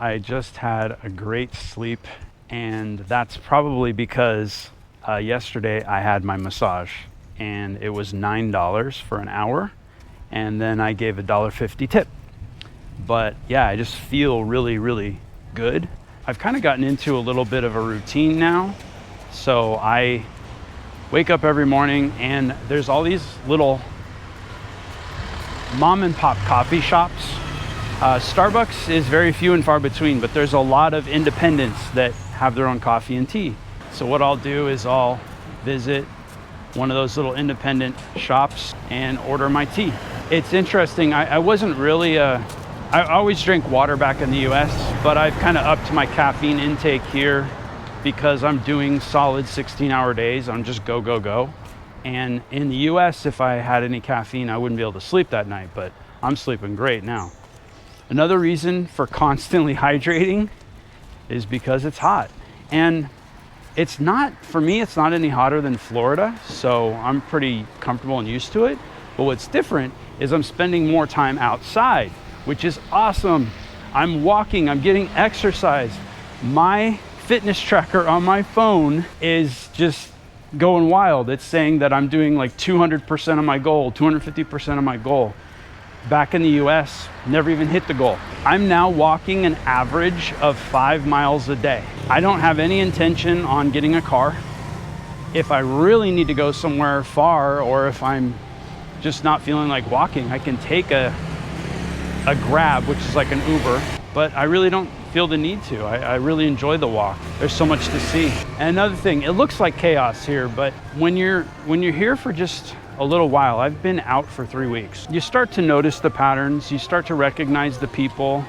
I just had a great sleep, and that's probably because yesterday I had my massage, and it was $9 for an hour, and then I gave a $1.50 tip. But yeah, I just feel really, really good. I've kind of gotten into a little bit of a routine now. So I wake up every morning, and there's all these little mom and pop coffee shops. Starbucks is very few and far between, but there's a lot of independents that have their own coffee and tea. So what I'll do is I'll visit one of those little independent shops and order my tea. It's interesting, I wasn't really I always drink water back in the US, but I've kind of upped my caffeine intake here because I'm doing solid 16-hour days. I'm just go, go, go. And in the US, if I had any caffeine, I wouldn't be able to sleep that night, but I'm sleeping great now. Another reason for constantly hydrating is because it's hot. And it's not, for me, it's not any hotter than Florida, so I'm pretty comfortable and used to it. But what's different is I'm spending more time outside, which is awesome. I'm walking, I'm getting exercise. My fitness tracker on my phone is just going wild. It's saying that I'm doing like 200% of my goal, 250% of my goal. Back in the US, never even hit the goal. I'm now walking an average of 5 miles a day. I don't have any intention on getting a car. If I really need to go somewhere far, or if I'm just not feeling like walking, I can take a Grab, which is like an Uber, but I really don't feel the need to. I really enjoy the walk. There's so much to see. And another thing, it looks like chaos here, but when you're here for just a little while, I've been out for 3 weeks, you start to notice the patterns, you start to recognize the people,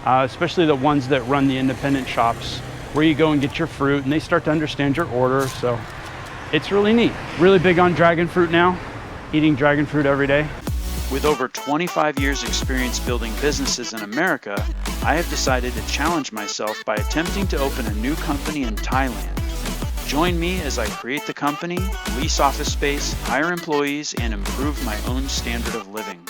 especially the ones that run the independent shops, where you go and get your fruit, and they start to understand your order. So it's really neat. Really big on dragon fruit now, eating dragon fruit every day. With over 25 years experience building businesses in America, I have decided to challenge myself by attempting to open a new company in Thailand. Join me as I create the company, lease office space, hire employees, and improve my own standard of living.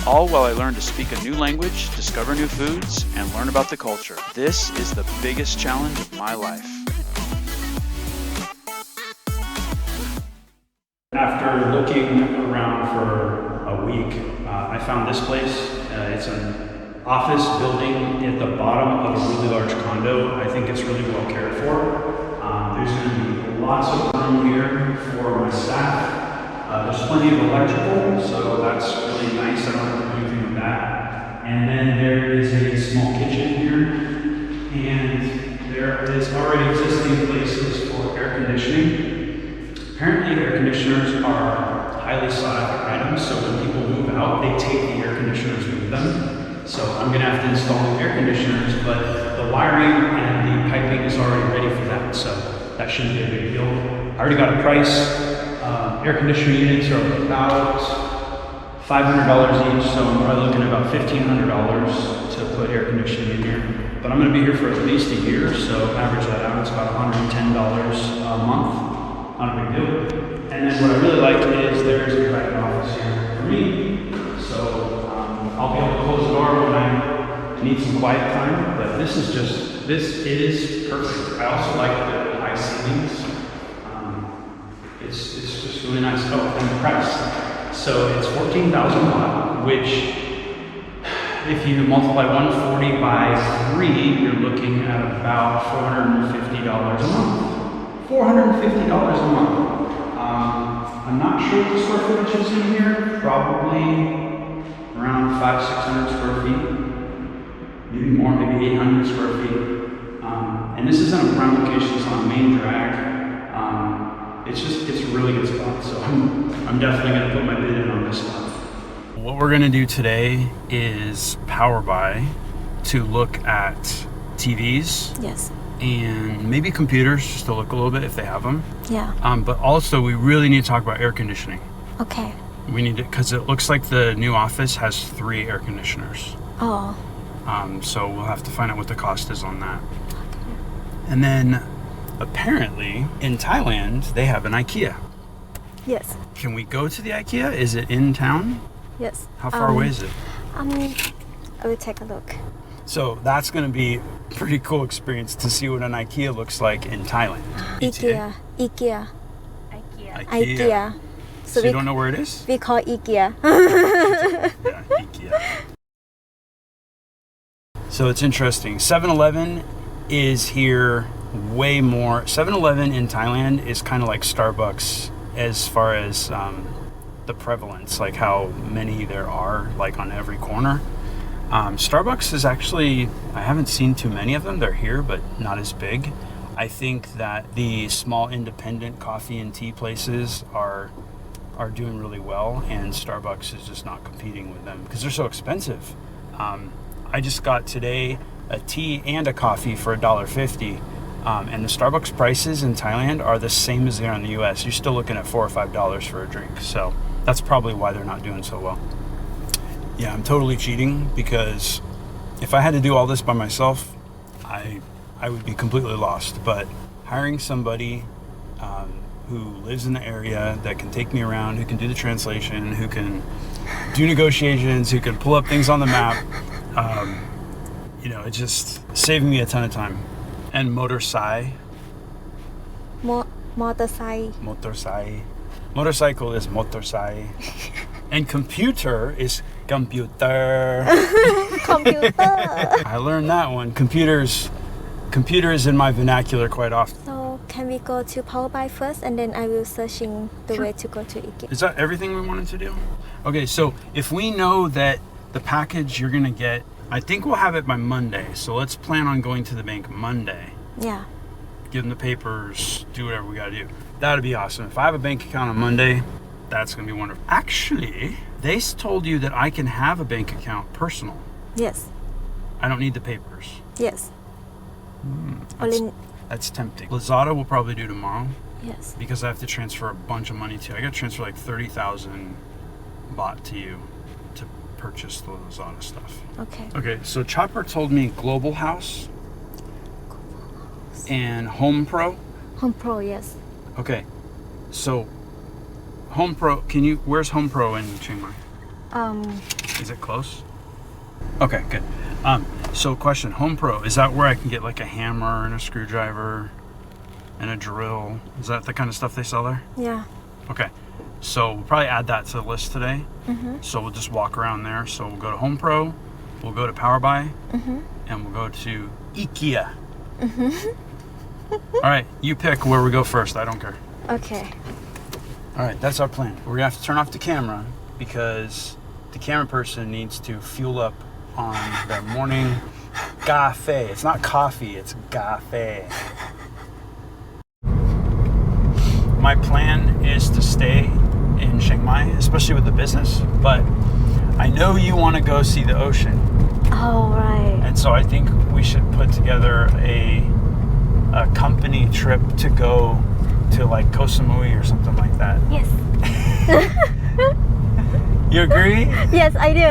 All while I learn to speak a new language, discover new foods, and learn about the culture. This is the biggest challenge of my life. After looking around for a week, I found this place. It's an office building at the bottom of a really large condo. I think it's really well cared for. There's going to be lots of room here for my staff. There's plenty of electrical, so that's really nice. I don't have to do anything with that. And then there is a small kitchen here, and there is already existing places for air conditioning. Apparently, air conditioners are highly sought after items, so when people move out, they take the air conditioners with them. So I'm going to have to install new air conditioners, but the wiring and the piping is already ready for that, so that shouldn't be a big deal. I already got a price. Air conditioning units are about $500 each, so I'm probably looking at about $1,500 to put air conditioning in here. But I'm going to be here for at least a year, so average that out, it's about $110 a month. Not a big deal. And then what I really like is there's a private office here for me. So I'll be able to close the door when I need some quiet time. But this is perfect. I also like the high ceilings. It's just really nice. Oh, and the price. So it's 14,000 baht, which if you multiply 140 by 3, you're looking at about $450 a month. $450 a month. I'm not sure what the square footage is in here. Probably around 500-600 square feet. Maybe more, maybe 800 square feet. And this isn't a prime location, it's on a main drag. It's a really good spot. So I'm definitely gonna put my bid in on this spot. What we're gonna do today is power buy to look at TVs. Yes. And maybe computers, just to look a little bit if they have them. Yeah. But also we really need to talk about air conditioning. Okay. We need to, because it looks like the new office has 3 air conditioners. Oh. So we'll have to find out what the cost is on that. And then apparently in Thailand, they have an IKEA. Yes. Can we go to the IKEA? Is it in town? Yes. How far away is it? I will take a look. So that's going to be a pretty cool experience to see what an IKEA looks like in Thailand. IKEA. IKEA. So So you don't know where it is? we call IKEA. Yeah, IKEA. So it's interesting. 7-Eleven is here way more. 7-Eleven in Thailand is kind of like Starbucks as far as the prevalence, like how many there are, like on every corner. Starbucks is actually, I haven't seen too many of them. They're here, but not as big. I think that the small independent coffee and tea places are doing really well, and Starbucks is just not competing with them because they're so expensive. I just got today a tea and a coffee for $1.50, and the Starbucks prices in Thailand are the same as they are in the US. You're still looking at $4 or $5 for a drink, so that's probably why they're not doing so well. Yeah, I'm totally cheating because if I had to do all this by myself, I would be completely lost. But hiring somebody who lives in the area that can take me around, who can do the translation, who can do negotiations, who can pull up things on the map, it just saved me a ton of time. And motorcycle. Motorcycle is motorcycle. And computer is computer. Computer. I learned that one. Computer is in my vernacular quite often. So can we go to Powerbuy first, and then I will searching the way to go to IKEA. Is that everything we wanted to do? Okay, so if we know that the package you're gonna get, I think we'll have it by Monday. So let's plan on going to the bank Monday. Yeah. Give them the papers, do whatever we gotta do. That'd be awesome. If I have a bank account on Monday, that's gonna be wonderful. Actually, they told you that I can have a bank account personal. Yes. I don't need the papers. Yes. That's tempting. Lazada will probably do tomorrow Yes. because I have to transfer a bunch of money to you. I got to transfer like 30,000 baht to you to purchase the Lazada stuff. Okay. Okay, so Chopper told me Global House and Home Pro. Home Pro, yes. Okay, so Home Pro, where's Home Pro in Chiang Mai? Is it close? Okay, good. So question, Home Pro, is that where I can get like a hammer and a screwdriver and a drill? Is that the kind of stuff they sell there? Yeah. Okay, so we'll probably add that to the list today. Mm-hmm. So we'll just walk around there. So we'll go to Home Pro, we'll go to Powerbuy, Mm-hmm. and we'll go to IKEA. Mm-hmm. All right, you pick where we go first. I don't care. Okay. All right, that's our plan. We're gonna have to turn off the camera because the camera person needs to fuel up on their morning cafe. It's not coffee, it's cafe. My plan is to stay in Chiang Mai, especially with the business, but I know you want to go see the ocean. All right. And so I think we should put together a company trip to go to like Koh Samui or something like that. Yes. You agree? Yes, I do.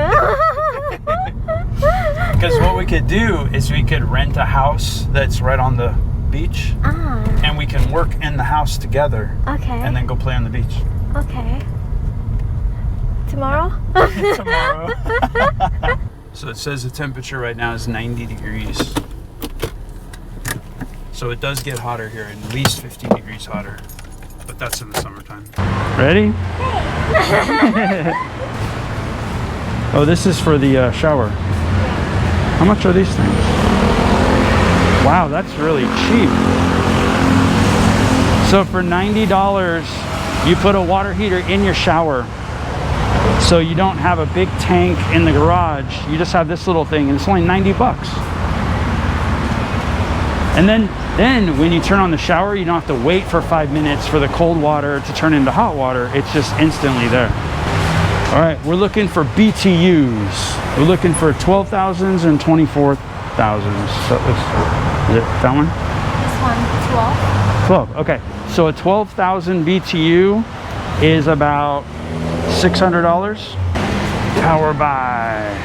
Because what we could do is we could rent a house that's right on the beach, and we can work in the house together. Okay. And then go play on the beach. Okay. Tomorrow? Tomorrow. So it says the temperature right now is 90 degrees. So it does get hotter here, at least 15 degrees hotter. But that's in the summertime. Ready? Oh, this is for the shower. How much are these things? Wow, that's really cheap. So for $90, you put a water heater in your shower. So you don't have a big tank in the garage. You just have this little thing, and it's only 90 bucks. And then when you turn on the shower, you don't have to wait for 5 minutes for the cold water to turn into hot water. It's just instantly there. All right, we're looking for BTUs. We're looking for 12,000s and 24,000s. So is it that one? This one, 12. 12, okay. So a 12,000 BTU is about $600. Powerbuy.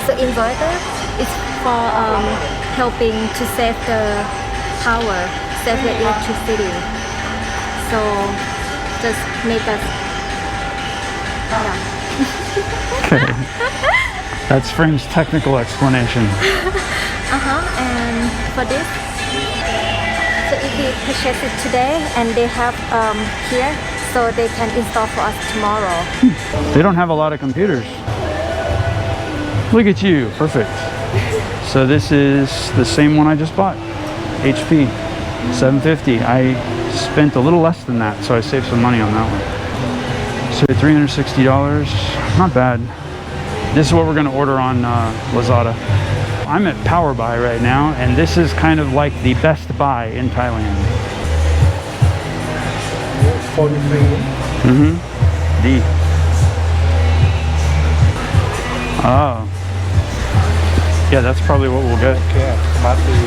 So inverter is for helping to save the power, save the electricity. So just make us Okay. That's Frank's technical explanation. And for this, so if we purchase it today and they have here, so they can install for us tomorrow. They don't have a lot of computers. Look at you, perfect. So this is the same one I just bought, HP 750. I spent a little less than that, so I saved some money on that one. So $360, not bad. This is what we're gonna order on Lazada. I'm at Power Buy right now, and this is kind of like the best buy in Thailand. 43. D. Oh. Yeah, that's probably what we'll get. Okay, smart TV.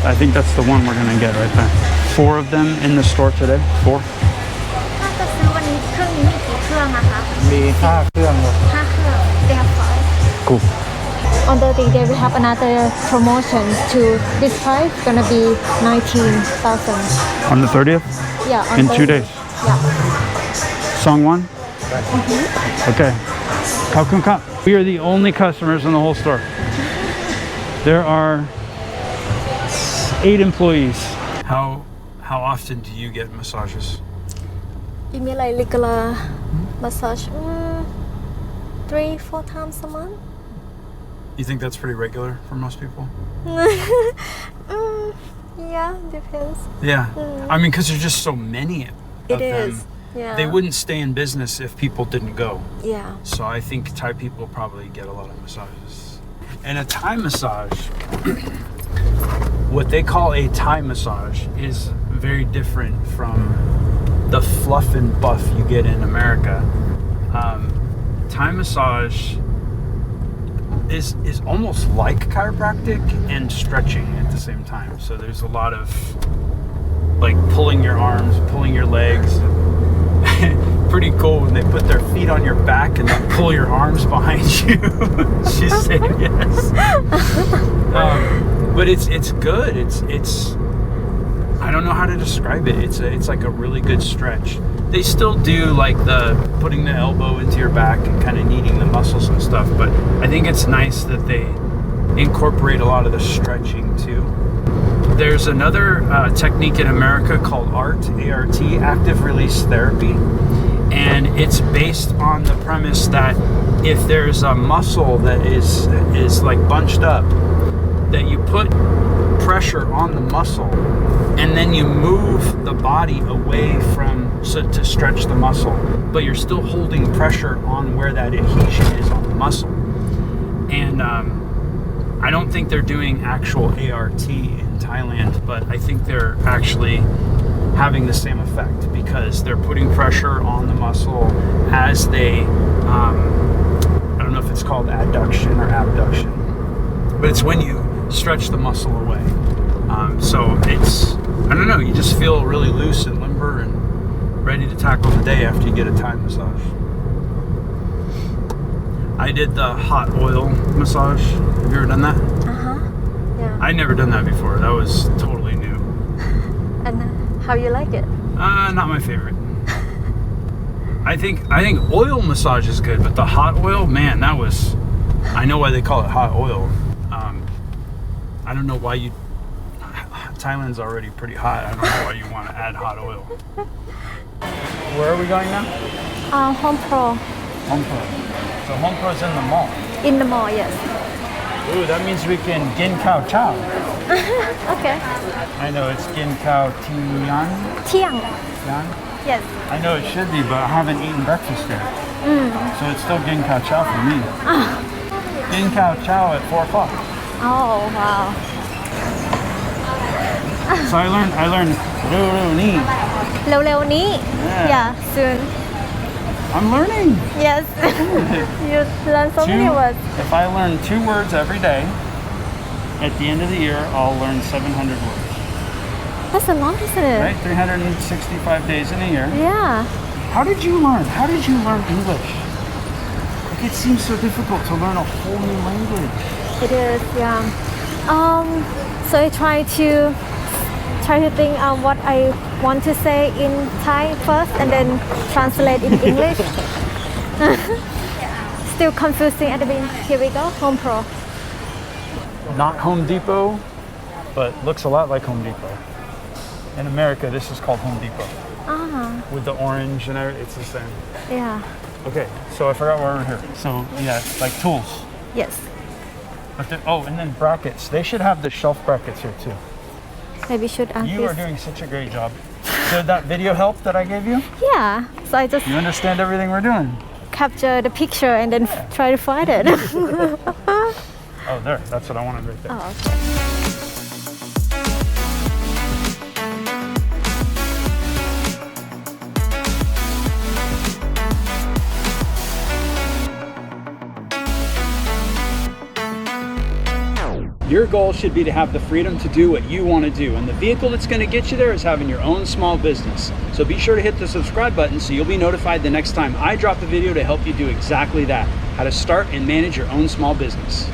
I think that's the one we're gonna get right there. 4 of them in the store today. 4. ถ้าจะซื้อวันนี้เครื่องนี้มีกี่เครื่องอะคะ มี 5 เครื่องครับ 5 เครื่อง They have 5. Cool. On the day we have another promotion to this price gonna be 19,000. On the 30th? Yeah. On In 2 Thursday. days. Yeah. Songwon? Okay. Khao Kun Kap. We are the only customers in the whole store. There are 8 employees. How often do you get massages? You mean like regular massage? 3-4 times a month? You think that's pretty regular for most people? Yeah, depends. Yeah. I mean, because there's just so many of It them. is. Yeah. They wouldn't stay in business if people didn't go. Yeah. So I think Thai people probably get a lot of massages. And a Thai massage, what they call a Thai massage, is very different from the fluff and buff you get in America. Thai massage is almost like chiropractic and stretching at the same time. So there's a lot of like pulling your arms, pulling your legs. Pretty cool when they put their feet on your back and then pull your arms behind you. She's saying yes. But it's good. It's I don't know how to describe it. It's like a really good stretch. They still do like the putting the elbow into your back and kind of kneading the muscles and stuff, but I think it's nice that they incorporate a lot of the stretching too. There's another technique in America called ART, A-R-T, active release therapy. And it's based on the premise that if there's a muscle that is like bunched up, that you put pressure on the muscle and then you move the body away from to stretch the muscle, but you're still holding pressure on where that adhesion is on the muscle. And I don't think they're doing actual ART in Thailand, but I think they're actually having the same effect because they're putting pressure on the muscle as they, I don't know if it's called adduction or abduction, but it's when you stretch the muscle away. So it's, I don't know, you just feel really loose and limber and ready to tackle the day after you get a Thai massage. I did the hot oil massage. Have you ever done that? Yeah. I'd never done that before. That was totally new. And how you like it? Not my favorite. I think oil massage is good, but the hot oil, man, that was. I know why they call it hot oil. I don't know why you. Thailand's already pretty hot. I don't know why you want to add hot oil. Where are we going now? Home Pro. Home Pro. So Home Pro's in the mall. In the mall, yes. Ooh, that means we can Gin Kao Chow. Okay. I know it's Gin Kao Tian. Chiang. Tian. Yes. I know it should be, but I haven't eaten breakfast yet. So it's still Gin Kao Chow for me. Gin Kao Chow at 4 o'clock. Oh, wow. So I learned Ru Ni. เร็วๆนี้ Yeah, soon. I'm learning. Yes. You learn so many words. If I learn 2 words every day, at the end of the year, I'll learn 700 words. That's a lot, isn't it? Right? 365 days in a year. Yeah. How did you learn? How did you learn English? Like, it seems so difficult to learn a whole new language. It is, yeah. So I try to try to think what I want to say in Thai first and then translate in English. Still confusing at the beginning. Here we go. Home Pro. Not Home Depot, but looks a lot like Home Depot. In America, this is called Home Depot. With the orange and everything, it's the same. Yeah. Okay, so I forgot why we're here. So yeah, like tools. Yes. But oh, and then brackets. They should have the shelf brackets here too. Maybe should add You are this. doing such a great job. Did that video help that I gave you? Yeah. So I just You understand everything we're doing? capture the picture and then try to find it. Oh, there. That's what I wanted right there. Oh, okay. Your goal should be to have the freedom to do what you want to do. And the vehicle that's going to get you there is having your own small business. So be sure to hit the subscribe button so you'll be notified the next time I drop a video to help you do exactly that. How to start and manage your own small business.